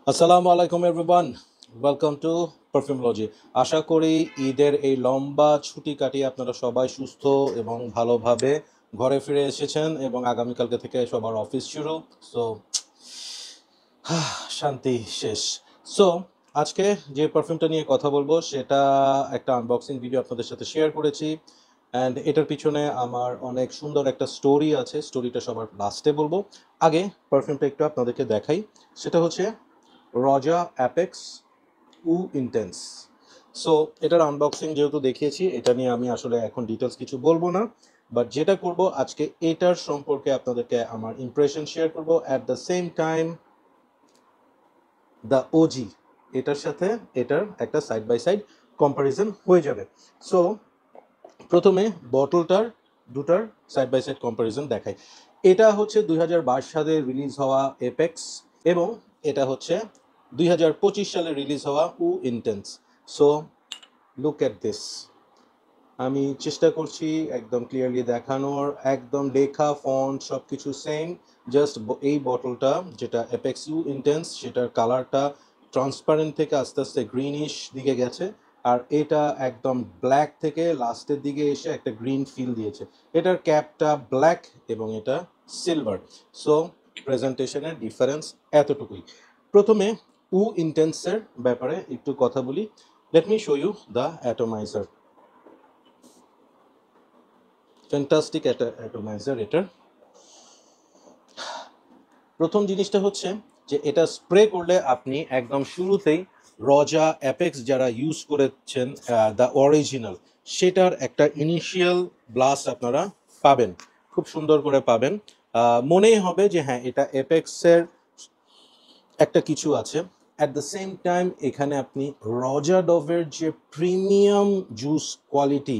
আসসালামু আলাইকুম everyone, welcome to পারফিউমোলজি। আশা করি ঈদের এই লম্বা ছুটি কাটিয়ে আপনারা সবাই সুস্থ এবং ভালোভাবে ঘরে ফিরে এসেছেন এবং আগামীকালকে থেকে সবার অফিস শুরু। সো শান্তি শেষ। সো আজকে যে পারফিউমটা নিয়ে কথা বলবো সেটা একটা আনবক্সিং ভিডিও আপনাদের সাথে শেয়ার করেছি, অ্যান্ড এটার পিছনে আমার অনেক সুন্দর একটা স্টোরি আছে। স্টোরিটা সবার লাস্টে বলবো, আগে পারফিউমটা একটু আপনাদেরকে দেখাই। সেটা হচ্ছে রজা অ্যাপেক্স উ ইন্টেন্স। সো এটার আনবক্সিং যেহেতু দেখিয়েছি, এটা নিয়ে আমি আসলে এখন ডিটেলস কিছু বলবো না, বাট যেটা করব আজকে এটার সম্পর্কে আপনাদেরকে আমার ইমপ্রেশন শেয়ার করব, at the same time the OG এটার সাথে এটার একটা সাইড বাই সাইড কম্পারিজন হয়ে যাবে। সো প্রথমে বটলটার দুটার সাইড বাই সাইড কম্পারিজন দেখাই। এটা হচ্ছে 2022 সালে রিলিজ হওয়া এপেক্স এবং এটা হচ্ছে 2025 সালে রিলিজ হওয়া uh intense. So look at this. আমি চেষ্টা করছি একদম ক্লিয়ারলি দেখানোর, একদম লেখা ফন্ট সব কিছু সেম। জাস্ট এই বটলটা যেটা অ্যাপেক্স ইউ ইন্টেন্স সেটার কালারটা ট্রান্সপারেন্ট থেকে আস্তে আস্তে গ্রিনিশ দিকে গেছে, আর এটা একদম ব্ল্যাক থেকে লাস্টের দিকে এসে একটা গ্রিন ফিল দিয়েছে। এটার ক্যাপটা ব্ল্যাক এবং এটা সিলভার। সো প্রেজেন্টেশনের ডিফারেন্স এতটুকুই। প্রথমে উ ইন্টেন্সের ব্যাপারে একটু কথা বলি। Let me show you the atomiser. Fantastic একটা অ্যাটোমাইজার এটার। প্রথম জিনিসটা হচ্ছে যে এটা স্প্রে করলে আপনি একদম শুরুতেই রজা অ্যাপেক্স যারা ইউজ করেছেন দ্য অরিজিনাল, সেটার একটা ইনিশিয়াল ব্লাস্ট আপনারা পাবেন, খুব সুন্দর করে পাবেন। মনেই হবে যে হ্যাঁ এটা অ্যাপেক্সের একটা কিছু আছে। অ্যাট দ্য সেম টাইম এখানে আপনি রজা ডভের যে premium juice quality,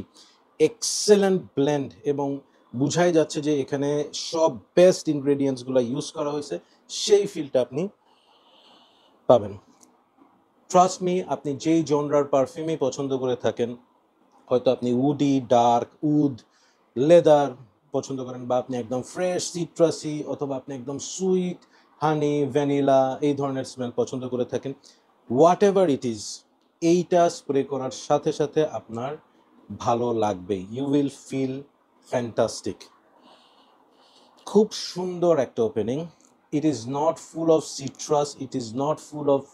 excellent blend, এবং বুঝাই যাচ্ছে যে এখানে সব বেস্ট ইনগ্রেডিয়েন্টসগুলো ইউজ করা হয়েছে, সেই ফিলটা আপনি পাবেন। ট্রাস্ট মি, আপনি যেই জনরার পারফিউমই পছন্দ করে থাকেন, হয়তো আপনি উডি, ডার্ক, উড, লেদার পছন্দ করেন, বা আপনি একদম ফ্রেশ সিট্রাসি, অথবা আপনি একদম সুইট হানি ভ্যানিলা এই ধরনের স্মেল পছন্দ করে থাকেন, হোয়াট এভার ইট ইজ, এইটা স্প্রে করার সাথে সাথে আপনার ভালো লাগবে। You will feel fantastic. খুব সুন্দর একটা opening. It is not full of citrus, it is not full of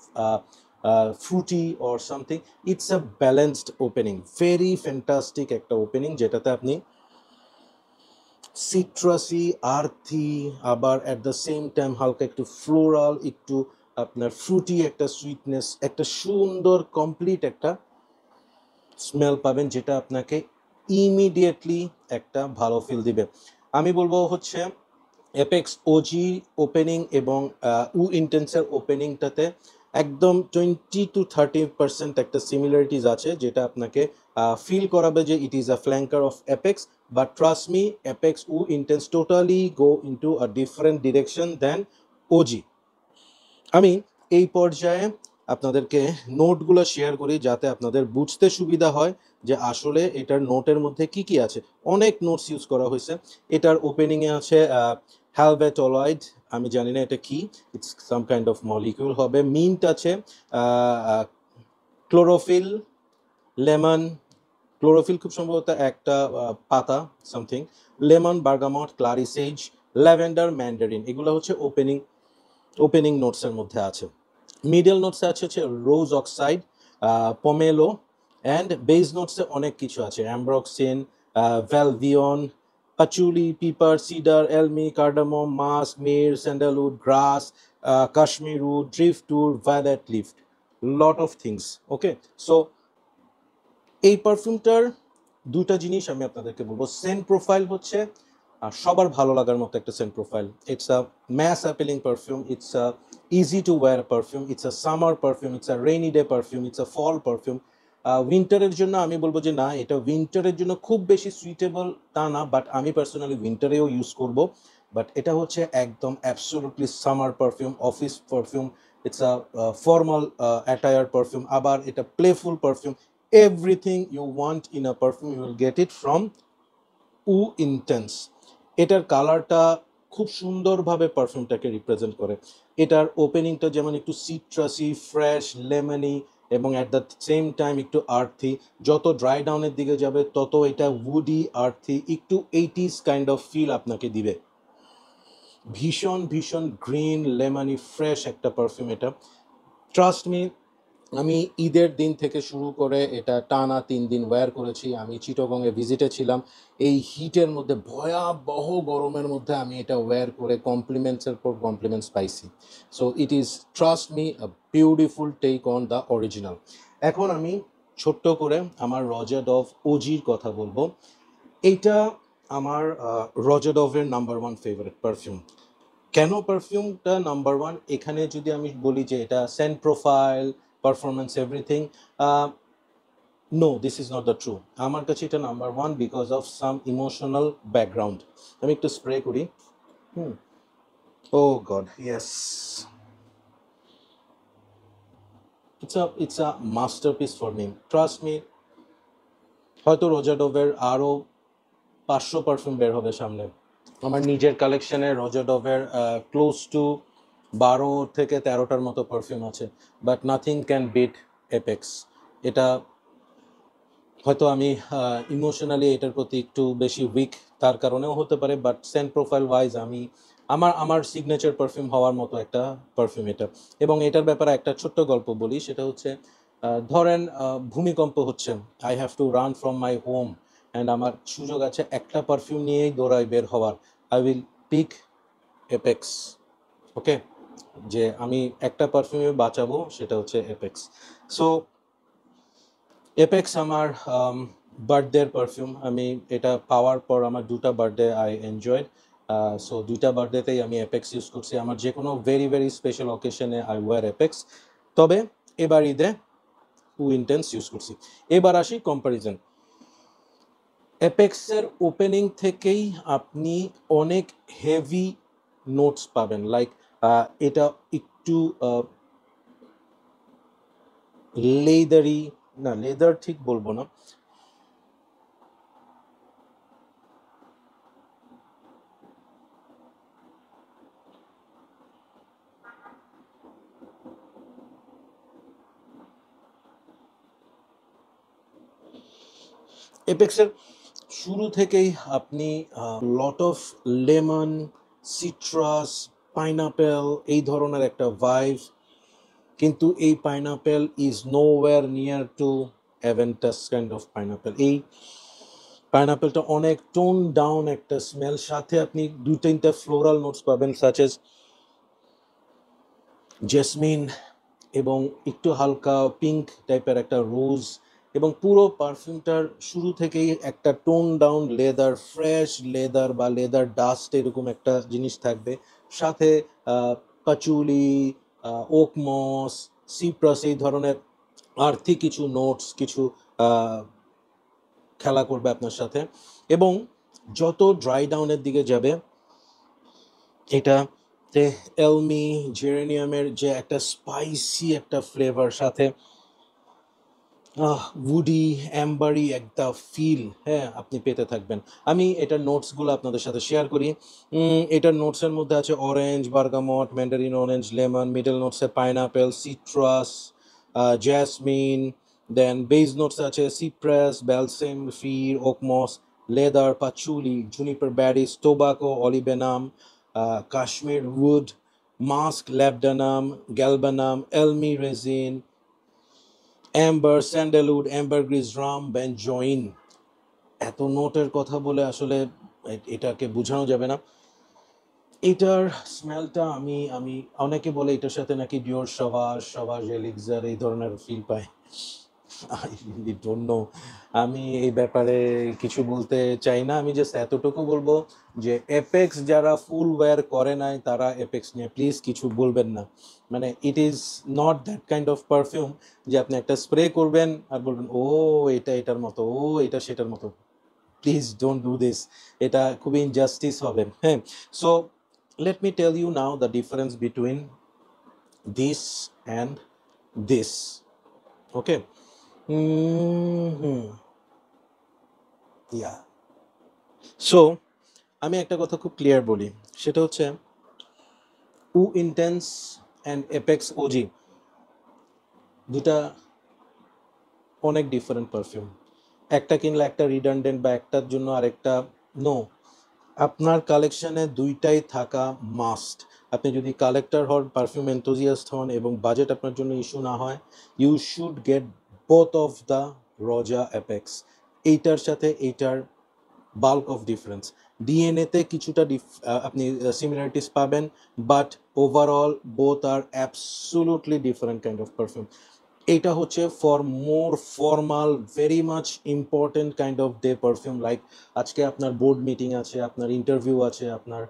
fruity or something, it's a balanced opening, very fantastic একটা ওপেনিং, যেটাতে আপনি সিট্রাসি, আর্থি, আবার অ্যাট দ্য সেম টাইম হালকা একটু floral, একটু আপনার ফ্রুটি একটা সুইটনেস, একটা সুন্দর কমপ্লিট একটা স্মেল পাবেন, যেটা আপনাকে ইমিডিয়েটলি একটা ভালো ফিল দিবে। আমি বলবো হচ্ছে অ্যাপেক্স ওজি ওপেনিং এবং উ ইন্টেন্সের ওপেনিংটাতে একদম 20 to 30% একটা সিমিলারিটিস আছে, যেটা আপনাকে ফিল করাবে যে it is a flanker of Apex. But trust me, Apex eau intense totally go into a different direction than OG. আমি এই পর্যায়ে আপনাদেরকে নোটগুলো শেয়ার করি যাতে আপনাদের বুঝতে সুবিধা হয় যে আসলে এটার নোটের মধ্যে কি কি আছে। অনেক নোটস ইউজ করা হয়েছে। এটার ওপেনিংয়ে আছে হ্যালভেটলয়েড, আমি জানি না এটা কি, it's some kind of molecule হবে। মিন্ট আছে, ক্লোরোফিল, লেমন, ক্লোরোফিল খুব সম্ভবত একটা পাতা something, lemon, bergamot, clary sage, lavender, mandarin, এগুলো হচ্ছে ওপেনিং নোটসের মধ্যে আছে। মিডল নোটসে আছে হচ্ছে rose oxide, pomelo, and base নোটসে অনেক কিছু আছে, অ্যাম্ব্রক্সিন, ভ্যালভিয়ন, patchouli, pepper, cedar, elemi, cardamom, musk, myrrh, sandalwood, grass, cashmere wood, driftwood, violet leaf, lot of things. Okay, so এই পারফিউমটার দুটা জিনিস আমি আপনাদেরকে বলবো। সেন্ট প্রোফাইল হচ্ছে সবার ভালো লাগার মতো একটা scent profile. It's a mass appealing perfume, it's a easy to wear perfume, it's a summer perfume, it's a rainy day perfume, it's a fall perfume. উইন্টারের জন্য আমি বলবো যে না, এটা উইন্টারের জন্য খুব বেশি সুইটেবল তা না, বাট আমি পার্সোনালি উইন্টারেও ইউজ করব। বাট এটা হচ্ছে একদম absolutely summer perfume, office perfume, it's a formal attire perfume, আবার এটা playful perfume. Everything you want in a perfume you will get it from eau intense. এটার কালারটা খুব সুন্দরভাবে পারফিউমটাকে রিপ্রেজেন্ট করে। এটার ওপেনিংটা যেমন একটু সিট্রাসি, ফ্রেশ, লেমনি এবং অ্যাট দ্য সেম টাইম একটু আর্থি। যত ড্রাই ডাউনের দিকে যাবে তত এটা উডি, আর্থি, একটু 80s কাইন্ড অফ ফিল আপনাকে দিবে। ভীষণ ভীষণ গ্রিন, লেমনি, ফ্রেশ একটা পারফিউম এটা। ট্রাস্ট মি, আমি ঈদের দিন থেকে শুরু করে এটা টানা 3 দিন ওয়্যার করেছি। আমি চিটাগংয়ে ভিজিটে ছিলাম। এই হিটের মধ্যে, ভয়াবহ গরমের মধ্যে আমি এটা ওয়্যার করে কমপ্লিমেন্টসের পর কমপ্লিমেন্টস পাইছি। So it is, trust me, a beautiful take on the original. এখন আমি ছোট্ট করে আমার রজাডভ ওজির কথা বলবো। এইটা আমার রজাডভের নাম্বার 1 ফেভারিট পারফিউম। কেন পারফিউমটা নাম্বার 1? এখানে যদি আমি বলি যে এটা scent profile, performance, everything, no, this is not the true. আমার কাছে এটা number 1 because of some emotional background. আমি একটু স্প্রে করি। Oh God, yes, it's a masterpiece for me, trust me. হয়তো রোজাডোভের আরও 500 পারফিউম বের হবে সামনে। আমার নিজের কালেকশনে রোজাডোভের ক্লোজ টু 12 থেকে 13টার মতো পারফিউম আছে, but nothing can bit apex. এটা হয়তো আমি ইমোশনালি এটার প্রতি একটু বেশি উইক, তার কারণেও হতে পারে, বাট সেন্ট প্রোফাইল ওয়াইজ আমি আমার সিগনেচার পারফিউম হওয়ার মতো একটা পারফিউম এটা। এবং এটার ব্যাপারে একটা ছোট্ট গল্প বলি, সেটা হচ্ছে ধরেন ভূমিকম্প হচ্ছে, I have to run from my home and আমার সুযোগ আছে একটা পারফিউম নিয়েই দৌড়াই বের হওয়ার, আই উইল পিক এপেক্স। ওকে, যে আমি একটা পারফিউমে বাঁচাবো, সেটা হচ্ছে এপেক্স। সো এপেক্স আমার বার্থডের পারফিউম। আমি এটা পাওয়ার পর আমার 2টা বার্থডে আই এনজয়েড। সো 2টা বার্থডেতেই আমি এপেক্স ইউজ করছি। আমার যে কোনো ভেরি ভেরি স্পেশাল অকেশনে আই ওয়্যার এপেক্স। তবে এবার ঈদে উইন্টেন্স ইউজ করছি। এবার আসি কম্প্যারিজন। এপেক্সের ওপেনিং থেকেই আপনি অনেক হেভি নোটস পাবেন, লাইক এটা একটু লেদারি, না লেদার ঠিক বলবো না, এপেক্সের শুরু থেকেই আপনি lot of lemon, citrus, pineapple, এই ধরনের একটা ভাইব। কিন্তু এই pineapple is nowhere near to Aventus kind of pineapple. এই পাইনাপেলটা অনেক টোন ডাউন একটা স্মেল, সাথে আপনি 2-3টা ফ্লোরাল নোটস পাবেন, সাচ এজ জেসমিন এবং একটু হালকা পিঙ্ক টাইপের একটা রোজ। এবং পুরো পারফিউমটার শুরু থেকেই একটা tone down leather, fresh leather বা লেদার ডাস্ট এরকম একটা জিনিস থাকবে, সাথে পাচুলি, ওক মস, সিপ্রাস, এই ধরনের আর্থিক কিছু নোটস, কিছু খেলা করবে আপনার সাথে। এবং যত ড্রাই ডাউনের দিকে যাবে, এটাতে এলমি, জেরেনিয়ামের যে একটা স্পাইসি একটা ফ্লেভার, সাথে উডি, অ্যাম্বারি একটা ফিল, হ্যাঁ, আপনি পেতে থাকবেন। আমি এটার নোটসগুলো আপনাদের সাথে শেয়ার করি। এটার নোটসের মধ্যে আছে orange, bergamot, mandarin orange, lemon. Middle নোটসে pineapple, citrus, jasmine. Then base notes আছে cypress, balsam, fir, oakmoss, leather, patchouli, juniper berries, tobacco, olibanum, cashmere wood, musk, labdanum, galbanum, elemi resin, amber, sandalwood, ambergris, rum, benzoin. এত নোটের কথা বলে আসলে এটাকে বোঝানো যাবে না। এটার স্মেলটা আমি আমি অনেকে বলে এটার সাথে নাকি ডিওর সাভাজ, সাভাজ এলিক্সার এই ধরনের ফিল পায়। I really don't know. আমি এই ব্যাপারে কিছু বলতে চাই না। আমি জাস্ট এতটুকু বলবো যে এপেক্স যারা ফুল ওয়্যার করে নাই, তারা এপেক্স নিয়ে প্লিজ কিছু বলবেন না। মানে ইট is not that kind of perfume যে আপনি একটা স্প্রে করবেন আর বলবেন ও এটা এটার মতো, ও এটা সেটার মতো। Please don't do this. এটা খুবই ইনজাস্টিস হবে, হ্যাঁ। So let me tell you now the difference between this and this. Okay, yeah. So আমি একটা কথা খুব ক্লিয়ার বলি, সেটা হচ্ছে উ ইন্টেন্স অ্যান্ড এপেক্স ওজি দুটা অনেক ডিফারেন্ট পারফিউম। একটা কিনলে একটা রিডান্ডেন্ট বা একটার জন্য আরেকটা নো। আপনার কালেকশনে দুইটাই থাকা মাস্ট। আপনি যদি কালেক্টর হন, পারফিউম এনথুজিয়াস্ট হন এবং বাজেট আপনার জন্য ইস্যু না হয়, you should get both of the Roja Apex. এইটার সাথে এইটার বাল্ক অফ ডিফারেন্স। ডিএনএতে কিছুটা আপনি সিমিলারিটিস পাবেন, but overall both R absolutely different kind of perfume. এটা হচ্ছে for more formal, very much important kind off day perfume. Like আজকে আপনার বোর্ড মিটিং আছে, আপনার ইন্টারভিউ আছে, আপনার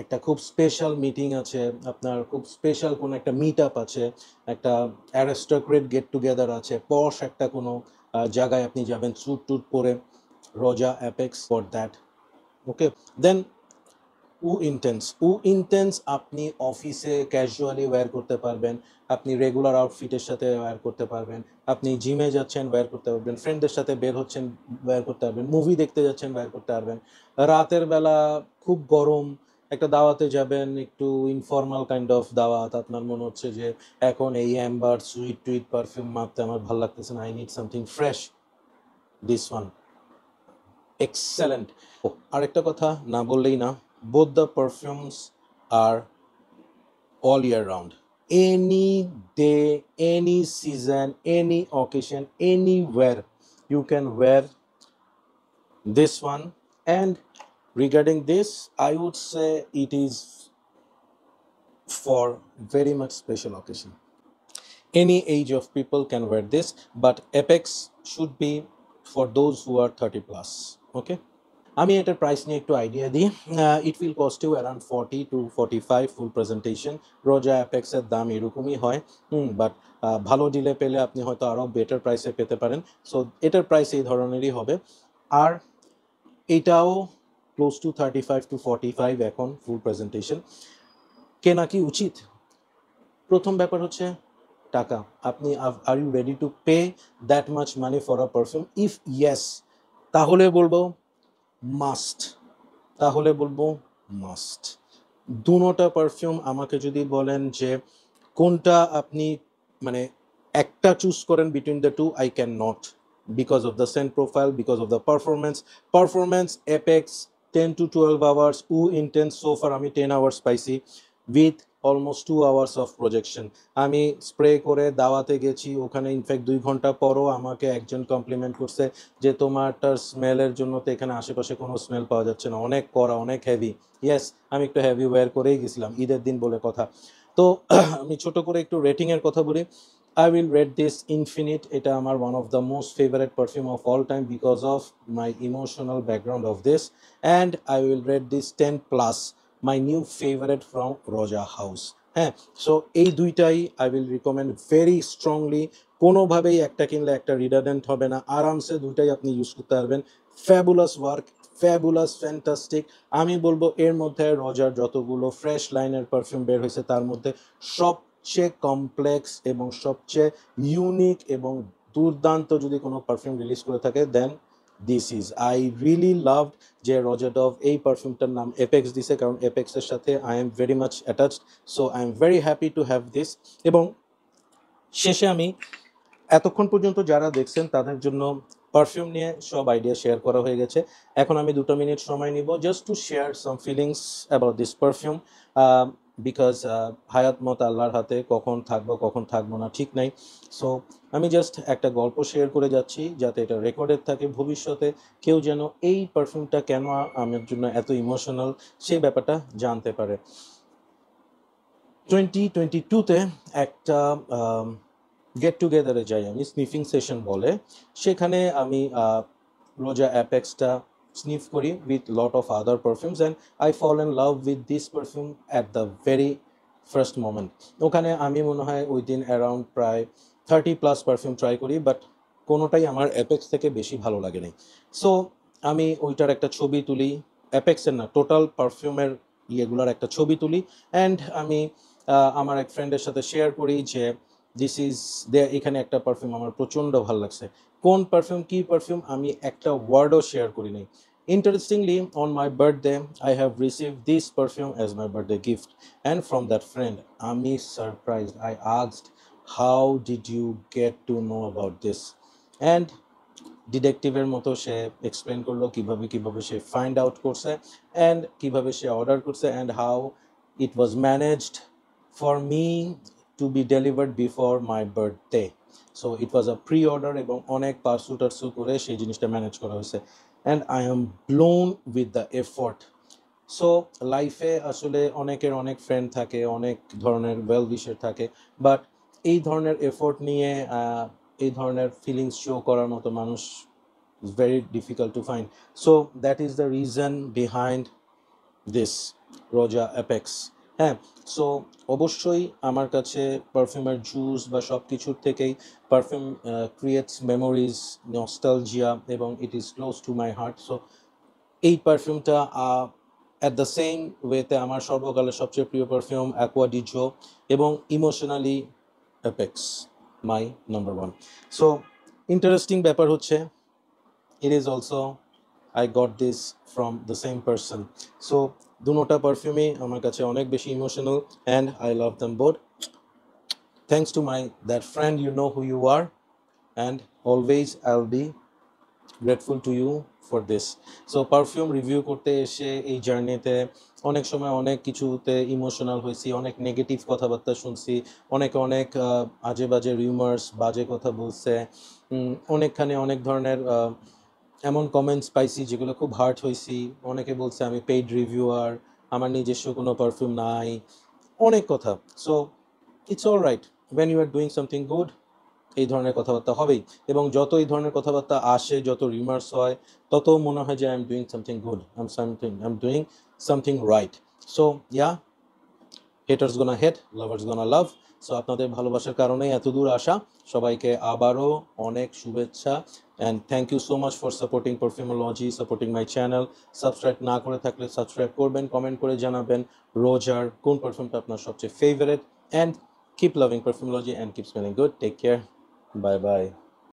একটা খুব স্পেশাল মিটিং আছে, আপনার খুব স্পেশাল কোনো একটা মিট আপ আছে, একটা অ্যারিস্টোক্রেট গেট টুগেদার আছে, পশ একটা কোনো জায়গায় আপনি যাবেন স্যুট টুট পরে, Roja Apex for that. Okay, then eau intense আপনি অফিসে ক্যাজুয়ালি ওয়্যার করতে পারবেন, আপনি রেগুলার আউটফিটের সাথে ওয়্যার করতে পারবেন, আপনি জিমে যাচ্ছেন ওয়্যার করতে পারবেন, ফ্রেন্ডদের সাথে বের হচ্ছেন ওয়্যার করতে পারবেন, মুভি দেখতে যাচ্ছেন ওয়্যার করতে পারবেন, রাতের বেলা খুব গরম একটা দাওয়াতে যাবেন, একটু ইনফর্মাল কাইন্ড অফ দাওয়াত, আপনার মনে হচ্ছে যে এখন এই অ্যাম্বার সুইট টুইট পারফিউম মারতে আমার ভালো লাগতেছে না, I need something fresh, this one excellent. আরেকটা কথা না বললেই না, both the perfumes are all year round. Any day, any season, any occasion, anywhere you can wear this one. And regarding this, I would say it is for very much special occasion. Any age of people can wear this, but Apex should be for those who are 30 plus. Okay, আমি এটার price নিয়ে একটু idea দিই। It will cost you around 40 to 45 full presentation. Roja অ্যাপেক্সের দাম এরকমই হয়, but ভালো ডিলে পেলে আপনি হয়তো আরও বেটার প্রাইসে পেতে পারেন। সো এটার প্রাইস এই ধরনেরই হবে। আর এটাও ক্লোজ টু 35 to 45 এখন ফুল প্রেজেন্টেশন। কেনা কি উচিত? প্রথম ব্যাপার হচ্ছে টাকা। আপনি are you ready to pay that much money for a perfume? If yes, তাহলে বলবো মাস্ট, তাহলে বলবো মাস্ট। দুটোটা পারফিউম আমাকে যদি বলেন যে কোনটা আপনি মানে একটা চুজ করেন between the two, I can not, because of the Saint profile, because of the performance apex 10 to 12 hours, uh intense সোফার আমি 10 আওয়ার্স পাইছি with almost 2 hours of projection. আমি স্প্রে করে দাওয়াতে গেছি, ওখানে ইনফ্যাক্ট 2 ঘন্টা পরও আমাকে একজন কমপ্লিমেন্ট করছে যে তোমারটার স্মেলের জন্য তো এখানে আশেপাশে কোনো স্মেল পাওয়া যাচ্ছে না, অনেক কড়া, অনেক হেভি। ইয়েস, আমি একটু হেভি ওয়্যার করেই গেছিলাম, ঈদের দিন বলে কথা। তো আমি ছোট করে একটু রেটিংয়ের কথা বলি। I will rate this Infinite. এটা আমার one of the most favorite perfume of all time because of my emotional background of this, and I will rate this 10 plus, my new favorite from Roja House. হ্যাঁ, so এই দুইটাই I will recommend very strongly. কোনোভাবেই একটা কিনলে একটা redundant হবে না, আরামসে দুইটাই আপনি ইউজ করতে পারবেন। Fabulous work, fabulous, fantastic. আমি বলবো এর মধ্যে রজার যতগুলো ফ্রেশ লাইনের পারফিউম বের হয়েছে তার মধ্যে সবচেয়ে কমপ্লেক্স এবং সবচেয়ে ইউনিক এবং দুর্দান্ত যদি কোনো পারফিউম রিলিজ করে থাকে then this is. I really loved যে রজার ডভ এই পারফিউমটার নাম এপেক্স দিছে, কারণ এপেক্সের সাথে I am very much attached. So I am very happy to have this. এবং শেষে আমি এতক্ষণ পর্যন্ত যারা দেখছেন তাদের জন্য পারফিউম নিয়ে সব আইডিয়া শেয়ার করা হয়ে গেছে। এখন আমি 2 মিনিট সময় নিব just to share some feelings about this perfume, because হায়াত মত আল্লাহর হাতে, কখন থাকবো কখন থাকবো না ঠিক নাই। সো আমি জাস্ট একটা গল্প শেয়ার করে যাচ্ছি যাতে এটা রেকর্ডেড থাকে, ভবিষ্যতে কেউ যেন এই পারফিউমটা কেন আমার জন্য এত ইমোশনাল সেই ব্যাপারটা জানতে পারে। 2022-তে একটা গেট টুগেদারে যাই আমি, স্নিফিং সেশন বলে, সেখানে আমি রোজা অ্যাপেক্সটা স্নিফ করি with lot of other perfumes, and I fall in love with this perfume at the very first moment. ওখানে আমি মনে হয় ওই দিন অ্যারাউন্ড প্রায় 30+ পারফিউম ট্রাই করি, বাট কোনোটাই আমার অ্যাপেক্স থেকে বেশি ভালো লাগে নাই। সো আমি ওইটার একটা ছবি তুলি, অ্যাপেক্সের না, টোটাল পারফিউমের ইয়েগুলোর একটা ছবি তুলি, অ্যান্ড আমি আমার এক ফ্রেন্ডের সাথে শেয়ার করি যে দিস ইজ দে, এখানে একটা পারফিউম আমার প্রচণ্ড ভালো লাগছে। কোন পারফিউম, কী পারফিউম, আমি একটা ওয়ার্ডও শেয়ার করি নাই। Interestingly, on my birthday, I have received this perfume as my birthday gift, and from that friend, আমি surprised. I asked, how did you get to know about this? And ডিটেকটিভের মতো সে explain করলো কিভাবে কিভাবে সে find out করছে and কিভাবে সে order করছে and how it was managed for me two B delivered before my birthday. So it was a pre order এবং অনেক pursue টার্সু করে সেই জিনিসটা ম্যানেজ করা হয়েছে and I am blown with the effort. So লাইফে আসলে অনেকের অনেক ফ্রেন্ড থাকে, অনেক ধরনের ওয়েল উইশার থাকে, বাট এই ধরনের এফোর্ট নিয়ে এই ধরনের ফিলিংস শো করার মতো মানুষ is very difficult to find. So that is the reason behind this রোজা অ্যাপেক্স। হ্যাঁ, সো অবশ্যই আমার কাছে পারফিউমের জুস বা সব কিছুর থেকেই পারফিউম ক্রিয়েটস মেমোরিজ, নস্টালজিয়া, এবং it is close to my heart. So এই পারফিউমটা অ্যাট দ্য সেম ওয়েতে আমার সর্বকালের সবচেয়ে প্রিয় পারফিউম অ্যাকোয়া ডিজো, এবং emotionally apex my number one. So interesting ব্যাপার হচ্ছে it is also I got this from the same person. So দুনোটা পারফিউমই আমার কাছে অনেক বেশি emotional and I love them both. Thanks to my that friend, you know who you are, and always I'll be grateful to you for this. So perfume review করতে এসে এই জার্নিতে অনেক সময় অনেক কিছুতে ইমোশনাল হয়েছি, অনেক নেগেটিভ কথাবার্তা শুনছি, অনেকে অনেক আজে বাজে রিউমার্স, বাজে কথা বলছে, অনেকখানে অনেক ধরনের এমন কমেন্টস পাইছি যেগুলো খুব হার্ট হয়েছি। অনেকে বলছে আমি পেইড রিভিউয়ার, আমার নিজস্ব কোনো পারফিউম নাই, অনেক কথা। So it's all right, when you are doing something good এই ধরনের কথাবার্তা হবেই, এবং যত এই ধরনের কথাবার্তা আসে, যত রিমার্স হয়, তত মনে হয় যে I am doing something good, I am doing something right. So yeah, haters gonna hate, lovers gonna love. So আপনাদের ভালোবাসার কারণেই এত দূর আসা। সবাইকে আবারও অনেক শুভেচ্ছা, and thank you so much for supporting Perfumology, supporting my channel. Subscribe না করে থাকলে সাবস্ক্রাইব করবেন, কমেন্ট করে জানাবেন রোজার কোন পারফিউমটা আপনার সবচেয়ে favourite, and keep loving Perfumology and keep smelling good. Take care, bye by.